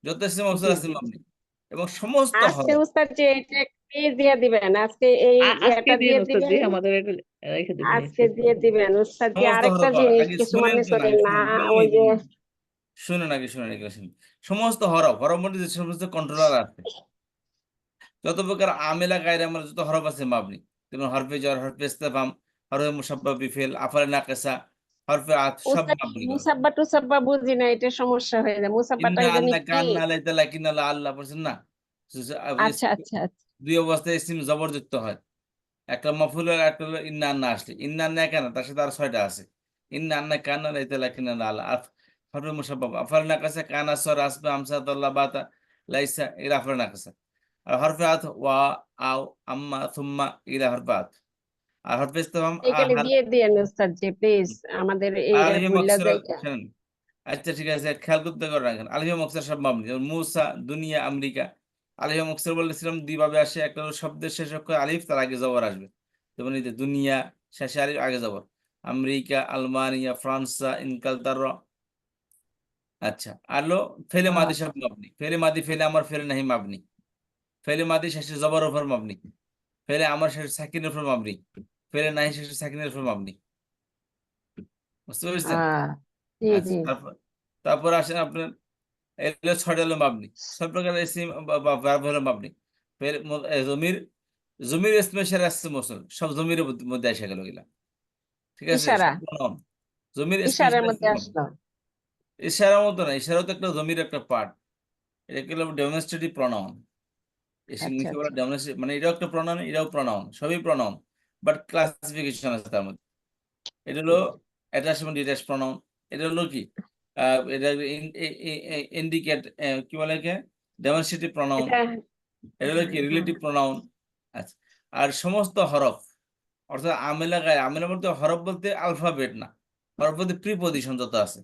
যত ইসম জি আছে জি। মাবনি, এবং সমস্ত আজকে হরফ। উস্তাদ যে এটা পেজ দিয়ে দিবেন, আজকে এই আজকে এটা দিন দিয়ে ওস্তাদ জি, দিবেন, আমাদের এটা রেখে দিবেন আজকে দিয়ে দিবেন উস্তাদ জি। সমস্ত আরেকটা হরফ জিনিস আগে কিছু শুনেন মনে তো, না করেন আগে না, শুনেন, ওই যে শুনেন আগে শুনেন, এগুলো শুনুন। সমস্ত হরফ, হরফ মধ্যে যে সমস্ত কন্ট্রোলার আছে, যত প্রকার আমেলা গায়রে আমার যত হরফ আছে মাবনি, যেমন হরফে জর, হরফে ইস্তেফাম, হরফে মুসাব্বা বিফেল, আফালে নাকেসা, হরফে আত, সব উস্তাদ মাবনি করে। মুসাব্বা টুসাব্বা বুঝি না, এটা সমস্যা হয়ে যায়। মুসাব্বাটা ইন্না জানি আল্লাহ কি? কান্না আলাইতা লাকিন আল্লাহ আল্লাহ বলছেন না, আচ্ছা আচ্ছা আচ্ছা দুই অবস্থায় ইসিম জবরযুক্ত হয়, একটা মফুল আর একটা হলো ইন্না আন্না আসলে। ইন্না আন্না কেন, তার সাথে আর 6টা আছে। ইন্না আন্না কান্না আলাইতা লাকিন আল্লাহ আল্লাহ, হরফে মুসাব্বা আফালে নাকেসা, কানা সর আসবে আমসা আল্লাহ বাতা লাইসা, এরা আফালে নাকেসা। আর হরফে আত ওয়া, আও, আম্মা, থুম্মা, এরা হরফে আত। আর হরফে ইস্তেফহাম এখানে আহার। দিয়ে দিয়েন উস্তাদ জি প্লিজ, আমাদের আর এইটা আলিফে ভুল্লা মকসুরা যাইগা। শুনেন, আচ্ছা ঠিক আছে, খেয়াল করতে করে রাখেন। আলিফে মকসুর সব মাবনি, যেমন মুসা, দুনিয়া, আমেরিকা। আলিফে মকসুর বলেছিলাম দুই ভাবে আসে, একটা হলো শব্দের শেষ অক্ষর আলিফ, তার আগে জবর আসবে, যেমন এই যে দুনিয়া, শেষে আলিফ আগে জবর। আমেরিকা, আলমানিয়া, ফ্রান্সা, ইনকালতার। আচ্ছা আর লো ফেলে মাদি সব মাবনি, ফেলে মাদি, ফেলে আমার, ফেলে নাহি মাবনি, ফেলে মাদি শেষে জবর উপর মাবনি, ফেলে আমার শেষে সাকিনের উপর মাবনি, ফেলে নাহি শেষে সাকিনের উপর মাবনি। বুঝতে পেরেছেন? জি আচ্ছা জি। তারপর আসেন আপনার, এগুলো 6টা হলো মাবনি, 6 প্রকার ইসিম বা ভার্ব হলো মাবনি। জমির, জমির ইসমে ইশারা আসছে মৌসুল, সব জমির মধ্যে এসে গেল এগুলা, ঠিক আছে, ইশারা, সব প্রণাম। জমির ইসমে ইশারার ইশারা মধ্যে আসছে মাবনি। আসলো। ইশারার মতো না, ইশারাও তো একটা জমির একটা পার্ট, এটা হলো ডেমনস্ট্রেটিভ প্রনাউন। এসে আচ্ছা নিচে বলা আচ্ছা ডেমনস্ট্রেটিভ, মানে এটাও একটা প্রনাউন, এটাও প্রনাউন, সবই প্রনাউন, বাট ক্লাসিফিকেশন আছে তার মধ্যে। এটা হলো অ্যাটাচমেন্ট ডিটাচ প্রনাউন। এটা হলো কি, এটা ইন্ডিকেট, কি বলে একে, ডেমনস্ট্রেটিভ প্রনাউন। এটা এটা হলো কি, রিলেটিভ প্রনাউন। আচ্ছা আর সমস্ত হরফ, অর্থাৎ আমেলা গায়ে, আমেলা বলতে হরফ বলতে আলফাবেট না, হরফ বলতে প্রিপজিশন যত আছে,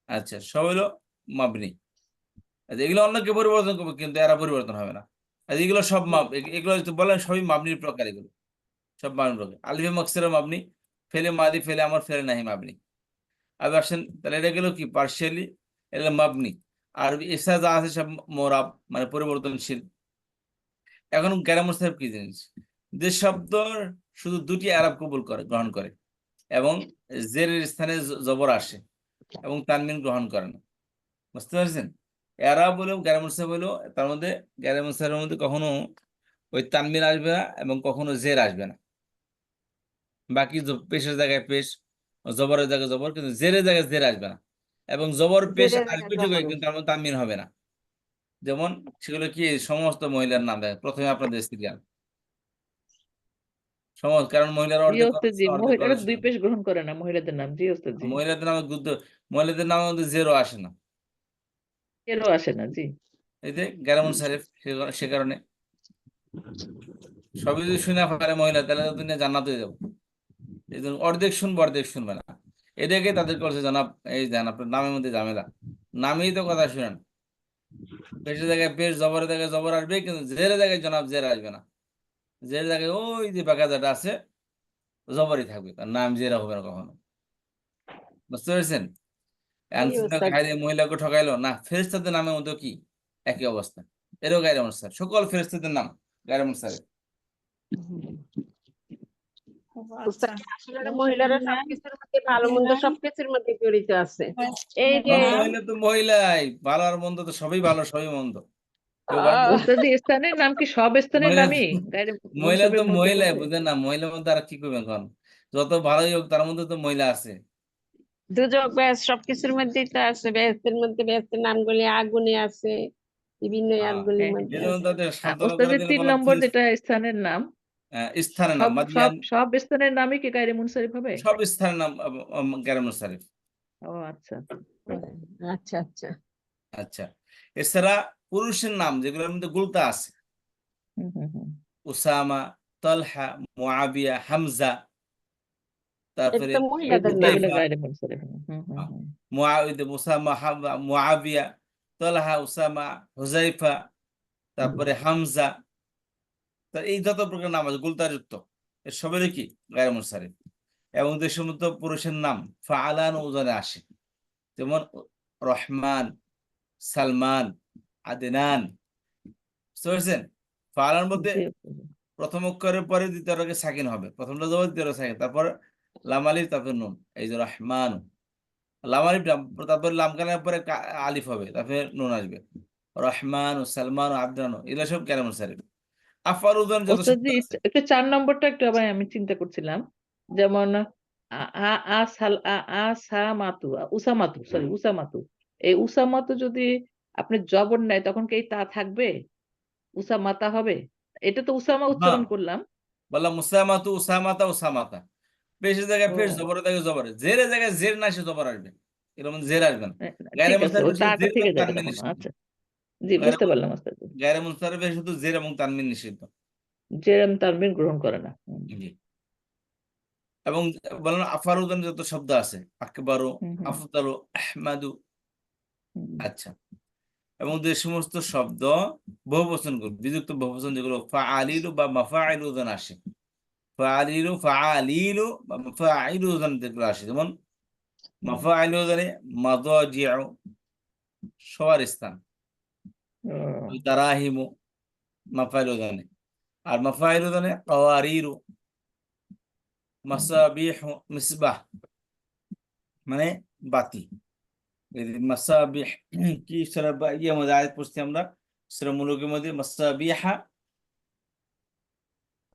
আচ্ছা সব হলো মাবনি। আচ্ছা এগুলো অন্যকে পরিবর্তন করবে, কিন্তু এরা পরিবর্তন হবে না। আচ্ছা এগুলো সব এগুলো যদি বলেন সবই মাবনির প্রকার, এগুলো সব মাবনির প্রকার। আলিফে মকসুরা মাবনি, ফেলে মাদি, ফেলে আমার, ফেলে নাহি মাবনি। আবার আসেন, তাহলে এটা গেল কি পার্শিয়ালি, এটা মাবনি। আর এসা যা আছে সব মোরাব, মানে পরিবর্তনশীল। এখন গ্রামার সাহেব কি জিনিস, যে শব্দ শুধু দুটি আরব কবুল করে, গ্রহণ করে, এবং জেরের স্থানে জবর আসে এবং তানবিন গ্রহণ করে না। বুঝতে পারছেন? এরা বলেও গ্রামার সাহেব বলেও, তার মধ্যে গ্রামার সাহেবের মধ্যে কখনো ওই তানবিন আসবে না এবং কখনো জের আসবে না। বাকি পেশের জায়গায় পেশ, জবরের জায়গায় জবর, কিন্তু জেরের জায়গায় জের আসবে না। এবং জবর পেশ জেরের জায়গায় আসবে ঠিকই, জবর কিন্তু তার মধ্যে তানবিন হবে না। যেমন সেগুলো কি, সমস্ত মহিলার নাম দেখে প্রথমে আপনাদের সিরিয়াল, সমাজ, কারণ মহিলারা জি অর্ধেক ওস্তাদ জি, করেছে, অর্ধেক মহিলারা করেছে দুই না। পেশ গ্রহণ করে না মহিলাদের নাম। জি ওস্তাদ জি, মহিলাদের নামের মধ্যে জেরো আসে না, এরও আসে না। জি এই যে গ্যারামুন সারিফ, সে কারণে সবই যদি শুনে ফেলে মহিলা, তাহলে তো দুনিয়া জান্নাত হয়ে যাবো। এই জন্য অর্ধেক শুনবো, অর্ধেক শুনবে না। এটাকে তাদের করছে জানাব, এই জান আপনার নামের মধ্যে ঝামেলা, নামেই তো কথা শুনেন। পেশের জায়গায় পেশ, জবরের জায়গায় জবর আসবে, কিন্তু জেরের জায়গায় জনাব জের আসবে না। জেরের জায়গায় ওই যে বাকাজাটা আছে জবরই থাকবে, তার নাম জেরা হবে না কখনো। বুঝতে পেরেছেন? জি ওস্তাদ। মহিলাকে ঠকাইলো না, ফেরেশতাদের নামের মধ্যে কি একই অবস্থা, এরও গায়রে মুরসাল, সকল ফেরেশতাদের নাম গায়রে মুরসাল। ওস্তাদ, আসলে মহিলারা সবকিছুর মধ্যে ভালো মন্দ সবকিছুর মধ্যে জড়িত আছে। এই যে মহিলা তো মহিলাই, ভালো আর মন্দ তো সবই ভালো, সবই মন্দ। কেউ ভালো ওস্তাদ জি, স্থানের নাম কি সব স্থানের মহিলা নামই গায়রে মহিলা তো মুনসাবের মধ্যে মহিলাই, পড়বে? বুঝেন না? মহিলার মধ্যে আর কি করবেন এখন? যত ভালোই হোক, তার মধ্যে তো মহিলা আছে। দুজক ব্যাস সবকিছুর মধ্যেই তো আছে। বেহেশতের মধ্যে বেহেশতের নামগুলি আগুনে আছে, বিভিন্ন ইয়াদগুলির হ্যাঁ, মধ্যে এই জন্য আছে। তাদের সান্ত্বনা ওস্তাদ করার জি, জন্য 3 বললাম নম্বর যেটা স্থানের নাম, স্থানের নাম সব মাদিয়ান, সব স্থানের নামই কি গায়রে মুনসারিফ হবে? সব স্থানের নাম গায়রে মুনসারিফ। ও আচ্ছা। আচ্ছা আচ্ছা। আচ্ছা, এছাড়া পুরুষের নাম যেগুলোর মধ্যে গুলতা আছে, হুম হুম হুম। উসামা, তলহা, মুআবিয়া, হামজা, এটা তারপরে তো মহিলাদের নাম। এগুলো হুযাইফা, গায়রে মুনসারিফ। হুম হুম হুম। মুসামা, মুআবিয়া, তলহা, উসামা, হুযাইফা, তারপরে হামজা, তা এই যত প্রকার নাম আছে গুলতাযুক্ত, এর সবেরই কি গায়রে মুনসারিফ। এবং যে সমস্ত পুরুষের নাম ফাআলান ওজনে আসে, যেমন রহমান, সালমান, আদনান। বুঝতে পেরেছেন? ফাআলার মধ্যে জি ওস্তাদ জি। প্রথম অক্ষরের পরে দ্বিতীয়টাকে সাকিন হবে, প্রথমটা জবর, দ্বিতীয়টা সাকিন, তারপর লাম আলিফ, তারপর নুন। এই যে রহমান, লাম আলিফ, তারপর লাম কালামের পরে আলিফ হবে, তারপরে নুন আসবে। রহমান ও সালমান ও আবদান, এগুলো সব গায়রে মুনসারিফ। আফআল উযন যত ওস্তাদ শব্দ জি, আছে, একটু 4 নম্বরটা একটু আবার আমি চিন্তা করছিলাম। যেমন আ আ আ সাল আ আ সা মাতু উসামাতু, সরি উসামাতু। এই উসামাতু যদি আপনি জবর নেয় তখন কি এই তা থাকবে? উসামাতা হবে? এটা তো উসামা হ্যাঁ, উচ্চারণ করলাম। বললাম মুসামাতু, উসামাতা, উসামাতা। পেশের জায়গায় পেশ, ও জবরের জায়গায় জবর, জেরের জায়গায় জের না, সে জবর আসবে, এরকম জের আসবে না। এ, গায়রে ঠিক আছে, ওই মুনসারিফে শুধু তাটা জের এবং থেকে যাবে তানমিন তখন। নিষিদ্ধ। আচ্ছা, জি গায়রে বুঝতে পারলাম ওস্তাদ জি। গায়রে মুনসারিফে শুধু জের এবং তানমিন নিষিদ্ধ। জেরেম তানবিন গ্রহণ করে না। জি। এবং বলেন আফআল উযন যত শব্দ আছে, আকবারু, হুম হুম আফদালু, আহমাদু। হুম। আচ্ছা, এবং যে সমস্ত শব্দ বহুবচন গুলো, বিযুক্ত বহুবচন যেগুলো ফাআলিলু বা মাফাইলু উযন আসে, ফাআলিলু, ফাআলিলু বা মাফাইলু উযন যেগুলো আসে, যেমন মাফাইলু উযনে মাদাজিউ, শোয়ার স্থান, ও, দারাহিমু, মাফাইলু উযনে। আর মাফাইলু উযনে কাওয়ারিরু, মাসাবিহু, মিসবাহ মানে বাতি। এই যে মাসাবিহ, কি সূরা ইয়ে মধ্যে আয়াত পড়ছি আমরা, সূরা মুলুকের মধ্যে মাসাবিহা।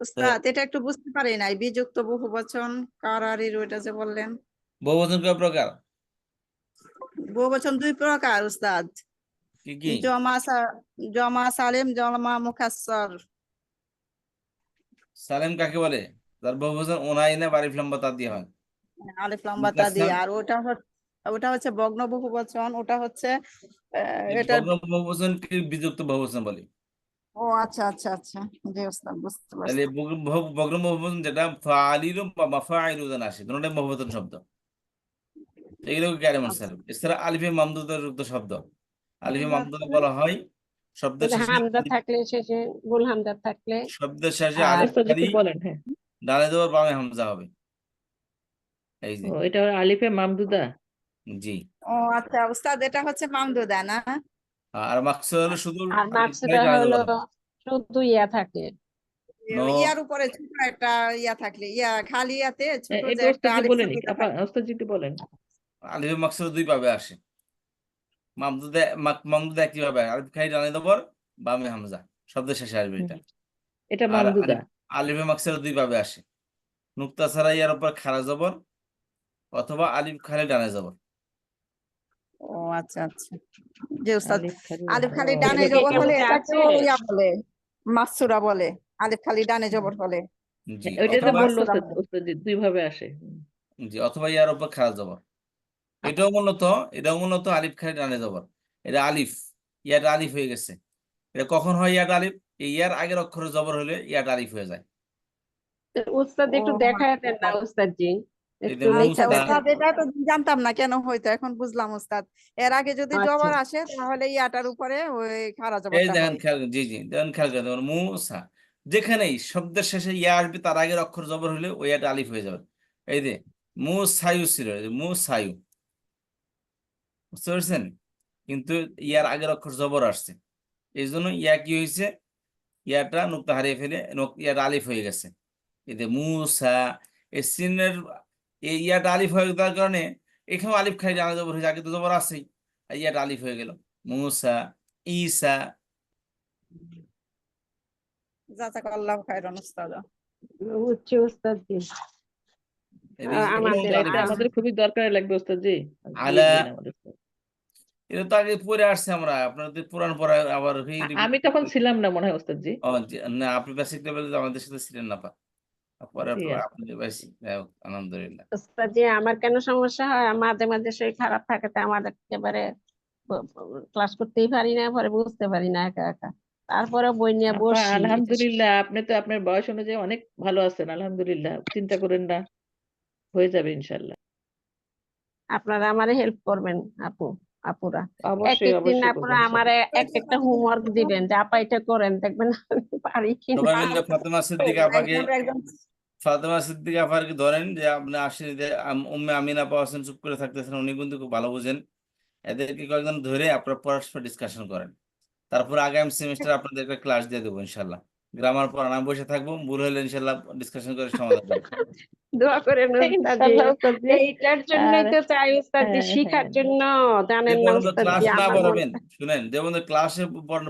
উস্তাদ এটা একটু বুঝতে পারি নাই, বিযুক্ত বহুবচন কারারির ওইটা যে বললেন, বহুবচন কয় প্রকার? বহুবচন 2 প্রকার উস্তাদ। কি কি? জমা সালিম, জমা মুকাসসার। সালেম কাকে বলে? তার বহুবচন ওনাইনা বারিফ লম্বা তা দিয়ে হয়। আলিফ লম্বা তা দিয়ে। মুকাসসার, আর ওটা হচ্ছে ভগ্ন বহুবচন, ওটা হচ্ছে এই এটার। ভগ্ন বহুবচনকে বিযুক্ত বহুবচন বলে। ও আচ্ছা আচ্ছা আচ্ছা, জি উস্তাদ বুঝতে তাহলে পারছি। ভগ্ন বহুবচন যেটা ফাআলিলু বা মাফাইলু উযন আসে, দুটোটাই বহুবচন শব্দ, এগুলোকে গায়রে আচ্ছা, মুনসারিফ। এছাড়া আলিফে মামদুদা যুক্ত শব্দ, আলিফে মামদুদা বলা হয় শব্দের শেষে, হামদা থাকলে শেষে, গুল হামদা থাকলে। শব্দের শেষে আর আলিফ ওস্তাদ জি খালি, একটু বলেন। হ্যাঁ, ডানে জবর বামে হামজা হবে। এই যে, ও এটা আলিফে মামদুদা। জি। ও আচ্ছা উস্তাদ, এটা হচ্ছে মামদুদা না? আর মাকসুদ হলো শুধু আর আলিফ খালি মাকসুদা ডানে হলো জবর হবে। শুধু ইয়া থাকে। নো, ইয়ার উপরে ছোট একটা ইয়া থাকলে, খালি ইয়াতে ছোট যে এটা একটা ওস্তাদ জি আলিফ বলেন, শব্দটা আপা থাকে। ওস্তাদ জি একটু বলেন। আলিফে মাকসুদ দুই ভাবে আসে, মামদুদে একই ভাবে, আলিফ খালি ডানে জবর বামে হামজা, শব্দের শেষে আসবে হুম, এটা। এটা আর মামদুদা। আলিফে মাকসুদ দুই ভাবে আসে, নুক্তা ছাড়া ইয়ার উপর খাড়া জবর, অথবা আলিফ খালি ডানে জবর। ও আচ্ছা আচ্ছা, জি উস্তাদ। আলিফ খালি আলিফ খালি এটা ডানে জবর এটার হলে মধ্যে আছে। এটাকেও ইয়া বলে, মাকসুরা বলে। আলিফ খালি ডানে জবর হলে জি ওইটাই তো অথবা বললো ওস্তাদ জি, দুই ভাবে আসে। জি অথবা ইয়ার উপর খারাপ জবর। এটাও মূলত আলিফ খালি ডানে জবর। এটা আলিফ, ইয়াটা আলিফ হয়ে গেছে। এটা কখন হয় ইয়াটা আলিফ? এই ইয়ার আগের অক্ষরে জবর হলে ইয়াটা আলিফ হয়ে যায়। উস্তাদ একটু দেখায় দেন না উস্তাদ জি, এই একটু যে লেখা আচ্ছা মুসা, দেন। ওস্তাদ, এটা তো জানতাম না কেন হইতো, এখন বুঝলাম ওস্তাদ। এর আগে যদি আচ্ছা জবর আসে তাহলে ইয়াটার উপরে ওই খাড়া এই জবরটা দেখেন হয়। খেয়াল জি জি দেখেন খেয়াল করে দেখুন মুসা, যেখানেই শব্দের শেষে ইয়া আসবে তার আগের অক্ষর জবর হলে ওই ইয়াটা আলিফ হয়ে যাবে। এই যে মুসায়ু ছিল, এই যে মুসায়ু, বুঝতে পারছেন? কিন্তু ইয়ার আগের অক্ষর জবর আসছে, এই জন্য ইয়া কি হয়েছে, ইয়াটা নুক্তা হারিয়ে ফেলে ইয়াটা আলিফ হয়ে গেছে। এতে মুসা, এই সিনের এই ইয়াটা আলিফ হয়ে যাওয়ার কারণে এখানেও আলিফ খাই জানা জবর হয়েছে, আগে তো জবর আছেই, আর ইয়াটা আলিফ হয়ে গেল। মুসা, ঈসা। জাযাকাল্লাহু খাইরান ওস্তাদ। বুঝছি উস্তাদ জি। আমাদের এটা আমাদের খুবই দরকার লাগবে ওস্তাদ জি, আলা, দিয়ে দিন আমাদের। এটা তো আগে পড়ে আসছে আমরা, আপনাদের পুরান পড়া আবার আমি তখন ছিলাম না মনে হয় ওস্তাদ জি। না আপনি বেসিক লেভেলে আমাদের সাথে ছিলেন না পরে জি আচ্ছা। আপনি বেসিক, আলহামদুলিল্লাহ। উস্তাদ জি আমার কেন সমস্যা হয়, মাঝে মাঝে শরীর খারাপ থাকে, তো আমাদের একেবারে ক্লাস করতেই পারি না, পরে বুঝতে পারি না একা একা, তারপরে বই নিয়ে আপা বসি। আলহামদুলিল্লাহ, আপনি তো আপনার বয়স অনুযায়ী অনেক ভালো আছেন, আলহামদুলিল্লাহ, চিন্তা করেন না, হয়ে যাবে ইনশাল্লাহ। আপনারা আমারে হেল্প করবেন আপু, আপুরা এক অবশ্যই একদিন অবশ্যই করবো আপুরা ইনশাল্লাহ। আমারে একটা হোমওয়ার্ক দিবেন যে আপা এটা করেন, দেখবেন আমি পারি কিনা। সবাই মিলে ফাতেমা সিদ্দিকা আপাকে, একদম ফাতেমা সিদ্দিকা আপাকে ধরেন যে আপনি আসেন, উম্মে আমিনা পাওয়াছেন, চুপ করে থাকতেছেন, উনি কিন্তু খুব ভালো বুঝেন। এদেরকে কয়েকজন ধরে আপনারা পরস্পর ডিসকাশন করেন, তারপর আগামী সেমিস্টার আপনাদের একটা ক্লাস দিয়ে দেবো ইনশাল্লাহ। গ্রামার পড়ান, আমি বসে থাকবো, ভুল হলে ইনশাল্লাহ ডিসকাশন করে সমাধান করবো। দোয়া করেন উস্তাদ জি, ইনশাল্লাহ ওস্তাদ জি। এইটার জন্যই আর তো চাই উস্তাদ জি, হ্যাঁ শিখার হ্যাঁ জন্য, যে জানেন না পর্যন্ত উস্তাদ ক্লাস জি না আমার পড়াবেন, শুনেন, যে পর্যন্ত ক্লাসে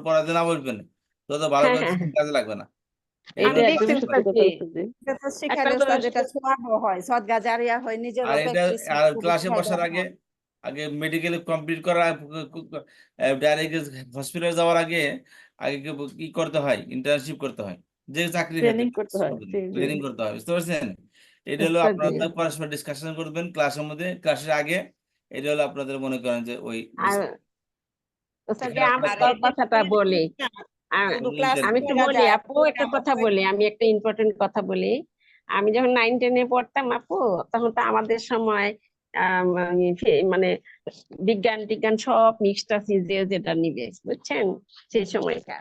পড়াতে না বলবেন তত ভালো হ্যাঁ করে হ্যাঁ কাজে লাগবে না। এই আমি এটা জন্য দেখছি একদমই ক্লাস সত্যি উস্তাদ করেন। কথা জি, ওস্তাদ জি। এটা তো একটা শিখাইলে ওস্তাদ, এটা সওয়াবও হয়, সদকা জারিয়া হয়, আর নিজেরও এটা প্র্যাকটিস আর খুবই ক্লাসে ফায়দা বসার আগে হয়। আগে মেডিকেল কমপ্লিট করা, ডাইরেক্ট হসপিটালে যাওয়ার আগে আগে কি করতে হয়, ইন্টার্নশিপ করতে হয়, যে চাকরির ক্ষেত্রে ট্রেনিং করতে হয়, জি জি। ট্রেনিং করতে হয়, বুঝতে পারছেন? এটা হলো উস্তাদ জি। আপনারা পরস্পর ডিসকাশন করবেন ক্লাসের মধ্যে, ক্লাসের আগে। এটা হলো আপনাদের মনে করেন যে ওই আর উস্তাদ জি এখানে আমার আপনার আর এমনি কথাটা বলি, শুধু ক্লাস আমি একটু করা বলি যায় আপু, একটা কথা বলি, আমি একটা ইম্পর্টেন্ট কথা বলি। আমি যখন 9-10-এ পড়তাম আপু, তখন তো আমাদের সময় মানে বিজ্ঞান টিজ্ঞান সব মিক্সড আছে, যে যেটা নিবে বুঝছেন সেই সময়টা।